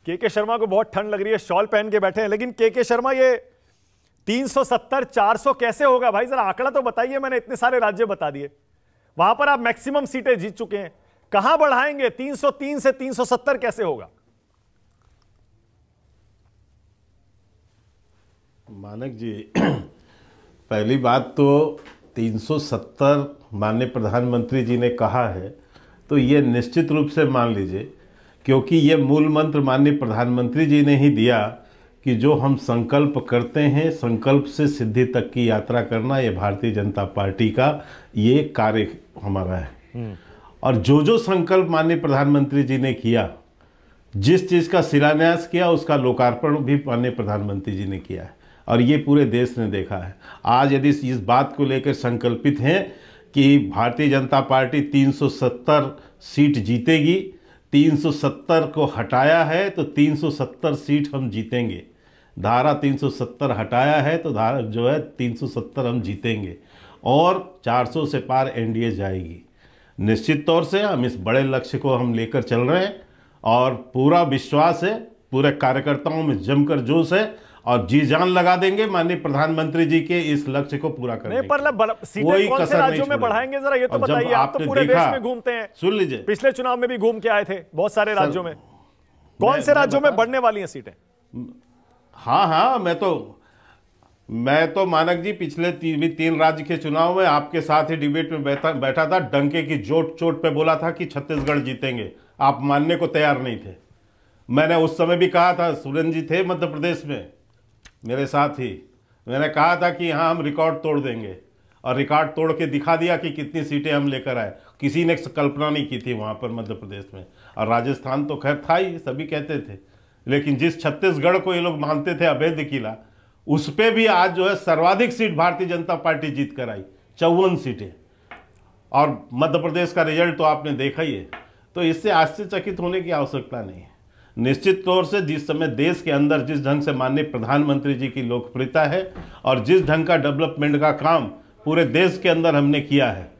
के शर्मा को बहुत ठंड लग रही है, शॉल पहन के बैठे हैं। लेकिन के शर्मा, ये 370 400 कैसे होगा भाई? जरा आंकड़ा तो बताइए। मैंने इतने सारे राज्य बता दिए, वहां पर आप मैक्सिमम सीटें जीत चुके हैं, कहां बढ़ाएंगे? 303 से 370 कैसे होगा? मानक जी, पहली बात तो 370 माननीय प्रधानमंत्री जी ने कहा है, तो ये निश्चित रूप से मान लीजिए, क्योंकि ये मूल मंत्र माननीय प्रधानमंत्री जी ने ही दिया कि जो हम संकल्प करते हैं, संकल्प से सिद्धि तक की यात्रा करना, ये भारतीय जनता पार्टी का ये कार्य हमारा है। और जो संकल्प माननीय प्रधानमंत्री जी ने किया, जिस चीज़ का शिलान्यास किया, उसका लोकार्पण भी माननीय प्रधानमंत्री जी ने किया है और ये पूरे देश ने देखा है। आज यदि इस बात को लेकर संकल्पित हैं कि भारतीय जनता पार्टी 370 सीट जीतेगी, 370 को हटाया है तो 370 सीट हम जीतेंगे। धारा 370 हटाया है तो धारा जो है 370 हम जीतेंगे और 400 से पार एनडीए जाएगी। निश्चित तौर से हम इस बड़े लक्ष्य को हम लेकर चल रहे हैं और पूरा विश्वास है, पूरे कार्यकर्ताओं में जमकर जोश है और जी जान लगा देंगे माननीय प्रधानमंत्री जी के इस लक्ष्य को पूरा करने। नहीं, पर सीटें कौन से राज्यों में बढ़ाएंगे, जरा ये तो बताइए। आप तो पूरे देश में घूमते हैं, सुन लीजिए, पिछले चुनाव में भी घूम के आए थे बहुत सारे राज्यों में। कौन से राज्यों में बढ़ने वाली हैं सीटें? हाँ, मैं तो मानक जी पिछले 3 राज्य के चुनाव में आपके साथ ही डिबेट में बैठा था, डंके की चोट पे बोला था कि छत्तीसगढ़ जीतेंगे। आप मानने को तैयार नहीं थे। मैंने उस समय भी कहा था, सुरेंद्र जी थे मध्य प्रदेश में मेरे साथ ही, मैंने कहा था कि हाँ हम रिकॉर्ड तोड़ देंगे और रिकॉर्ड तोड़ के दिखा दिया कि कितनी सीटें हम लेकर आए। किसी ने कल्पना नहीं की थी वहाँ पर मध्य प्रदेश में। और राजस्थान तो खैर था ही, सभी कहते थे, लेकिन जिस छत्तीसगढ़ को ये लोग मानते थे अवैध किला, उस पर भी आज जो है सर्वाधिक सीट भारतीय जनता पार्टी जीत कर आई, 54 सीटें। और मध्य प्रदेश का रिजल्ट तो आपने देखा ही है, तो इससे आश्चर्यचकित होने की आवश्यकता नहीं है। निश्चित तौर से जिस समय देश के अंदर जिस ढंग से माननीय प्रधानमंत्री जी की लोकप्रियता है और जिस ढंग का डेवलपमेंट का काम पूरे देश के अंदर हमने किया है,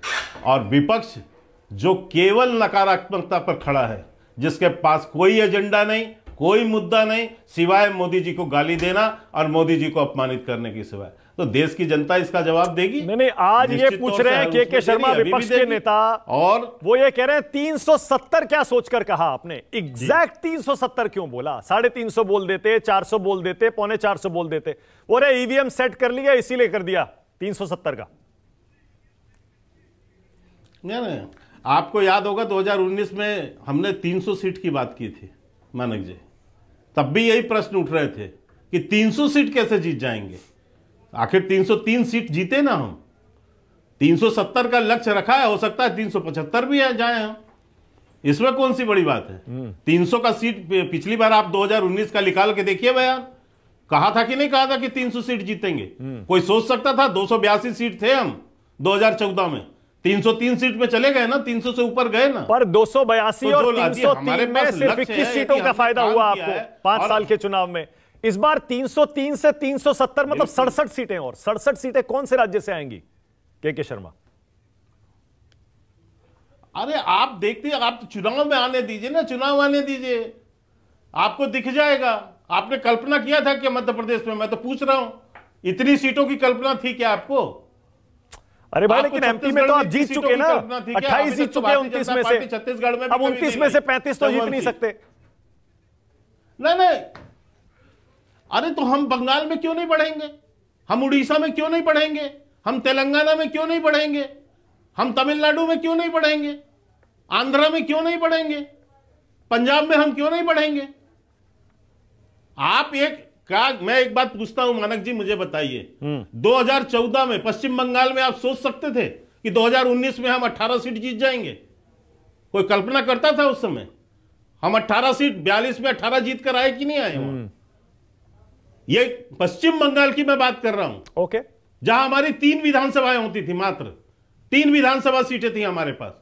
और विपक्ष जो केवल नकारात्मकता पर खड़ा है, जिसके पास कोई एजेंडा नहीं, कोई मुद्दा नहीं, सिवाय मोदी जी को गाली देना और मोदी जी को अपमानित करने की सिवाय, तो देश की जनता इसका जवाब देगी। नहीं, आज ये पूछ रहे हैं के शर्मा विपक्ष के नेता, और वो ये कह रहे हैं 370 क्या सोचकर कहा आपने? एग्जैक्ट 370 क्यों बोला? 350 बोल देते, 400 बोल देते, 325 बोल देते। और ईवीएम सेट कर लिया इसीलिए कर दिया 370 का। नहीं, आपको याद होगा 2019 में हमने 300 सीट की बात की थी मानक जी, तब भी यही प्रश्न उठ रहे थे कि 300 सीट कैसे जीत जाएंगे। आखिर 303 सीट जीते ना हम, 370 का लक्ष्य रखा है, हो सकता है 375 भी जाए हम, इसमें कौन सी बड़ी बात है। 300 का सीट पिछली बार आप 2019 का निकाल के देखिए बयान, कहा था कि नहीं कहा था कि 300 सीट जीतेंगे? कोई सोच सकता था? 282 सीट थे हम 2014 में, 303 सीट में चले गए ना, 300 से ऊपर गए ना। पर 282 और 303 में सिर्फ 21 सीटों का फायदा हुआ आपको 5 साल के चुनाव में। इस बार 303 से 370 मतलब 67 सीटें, और 67 सीटें कौन से राज्य से आएंगी के शर्मा? अरे आप देखते हैं, आप चुनाव में आने दीजिए ना, चुनाव आने दीजिए, आपको दिख जाएगा। आपने कल्पना किया था कि मध्य प्रदेश में? मैं तो पूछ रहा हूं, इतनी सीटों की कल्पना थी क्या आपको? अरे भाई, लेकिन एमपी में तो आप जीत चुके ना, 28 जीत चुके 29 में से। छत्तीसगढ़ में अब 29 में से 35 तो जीत नहीं सकते। नहीं, अरे तो हम बंगाल में क्यों नहीं बढ़ेंगे? हम उड़ीसा में क्यों नहीं बढ़ेंगे? हम तेलंगाना में क्यों नहीं बढ़ेंगे? हम तमिलनाडु में क्यों नहीं बढ़ेंगे? आंध्रा में क्यों नहीं बढ़ेंगे? पंजाब में हम क्यों नहीं बढ़ेंगे? मैं एक बात पूछता हूं मानक जी, मुझे बताइए, 2014 में पश्चिम बंगाल में आप सोच सकते थे कि 2019 में हम 18 सीट जीत जाएंगे? कोई कल्पना करता था उस समय? हम 18 सीट 42 में 18 जीत कर आए कि नहीं आए वहां? ये पश्चिम बंगाल की मैं बात कर रहा हूं, ओके, जहां हमारी 3 विधानसभाएं होती थी, मात्र 3 विधानसभा सीटें थी हमारे पास।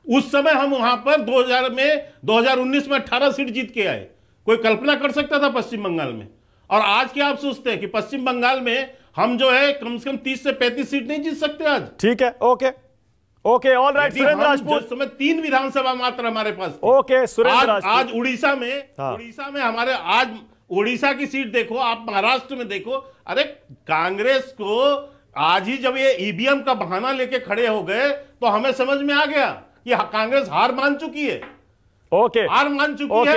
उस समय हम वहां पर 2019 में 18 सीट जीत के आए। कोई कल्पना कर सकता था पश्चिम बंगाल में? और आज क्या आप सोचते हैं कि पश्चिम बंगाल में हम जो है कम से कम 30 से 35 सीट नहीं जीत सकते आज? ठीक है, okay, okay, all right. Surendra Rajput, जिस समय 3 विधानसभा मात्र हमारे पास थी। ओके सुरेंद्र राजपूत, आज उड़ीसा में हमारे, आज उड़ीसा की सीट देखो, आप महाराष्ट्र में देखो। अरे कांग्रेस को आज ही जब ये ईवीएम का बहाना लेके खड़े हो गए तो हमें समझ में आ गया कि कांग्रेस हार मान चुकी है, ओके, हार मान चुकी है।